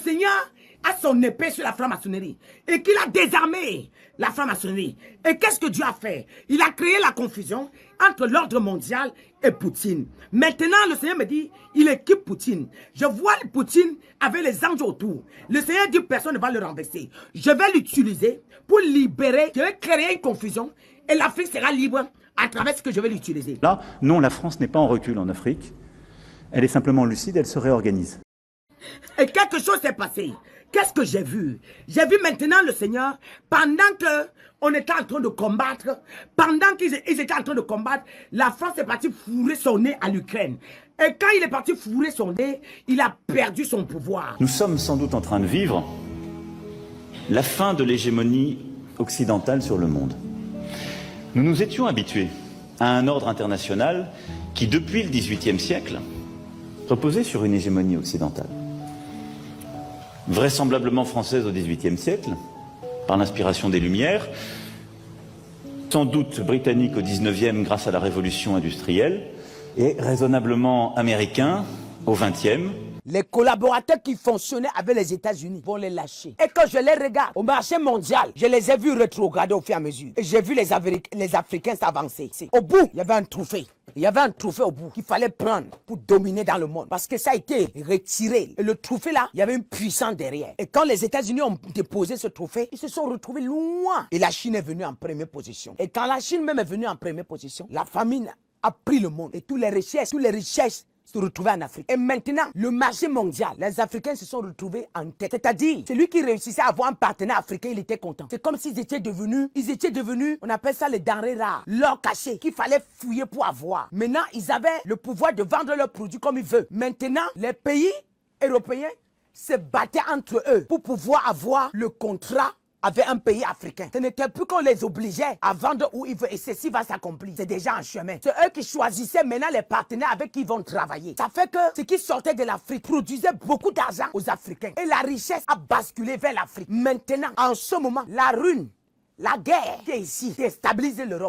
Seigneur a son épée sur la franc-maçonnerie et qu'il a désarmé la franc-maçonnerie. Et qu'est-ce que Dieu a fait? Il a créé la confusion entre l'ordre mondial et Poutine. Maintenant, le Seigneur me dit, il équipe Poutine. Je vois Poutine avec les anges autour. Le Seigneur dit, personne ne va le renverser. Je vais l'utiliser pour libérer, je vais créer une confusion et l'Afrique sera libre à travers ce que je vais l'utiliser. Là, non, la France n'est pas en recul en Afrique. Elle est simplement lucide, elle se réorganise. Et quelque chose s'est passé. Qu'est-ce que j'ai vu? J'ai vu maintenant le Seigneur, pendant qu'on était en train de combattre, pendant qu'ils étaient en train de combattre, la France est partie fourrer son nez à l'Ukraine. Et quand il est parti fourrer son nez, il a perdu son pouvoir. Nous sommes sans doute en train de vivre la fin de l'hégémonie occidentale sur le monde. Nous nous étions habitués à un ordre international qui, depuis le XVIIIe siècle, reposait sur une hégémonie occidentale. Vraisemblablement française au XVIIIe siècle, par l'inspiration des Lumières, sans doute britannique au XIXe grâce à la révolution industrielle, et raisonnablement américain au XXe. Les collaborateurs qui fonctionnaient avec les États-Unis vont les lâcher. Et quand je les regarde au marché mondial, je les ai vus rétrograder au fur et à mesure. Et j'ai vu les Africains s'avancer. Au bout, il y avait un trophée. Il y avait un trophée au bout qu'il fallait prendre pour dominer dans le monde. Parce que ça a été retiré. Et le trophée là, il y avait une puissance derrière. Et quand les États-Unis ont déposé ce trophée, ils se sont retrouvés loin. Et la Chine est venue en première position. Et quand la Chine même est venue en première position, la famine a pris le monde. Et toutes les richesses se retrouvaient en Afrique. Et maintenant, le marché mondial, les Africains se sont retrouvés en tête. C'est-à-dire, celui qui réussissait à avoir un partenaire africain, il était content. C'est comme s'ils étaient devenus, on appelle ça les denrées rares, l'or caché, qu'il fallait fouiller pour avoir. Maintenant, ils avaient le pouvoir de vendre leurs produits comme ils veulent. Maintenant, les pays européens se battaient entre eux pour pouvoir avoir le contrat avec un pays africain. Ce n'était plus qu'on les obligeait à vendre où ils veulent et ceci va s'accomplir. C'est déjà en chemin. C'est eux qui choisissaient maintenant les partenaires avec qui ils vont travailler. Ça fait que ce qui sortait de l'Afrique produisait beaucoup d'argent aux Africains. Et la richesse a basculé vers l'Afrique. Maintenant, en ce moment, la ruine, la guerre qui est ici, déstabilise l'Europe.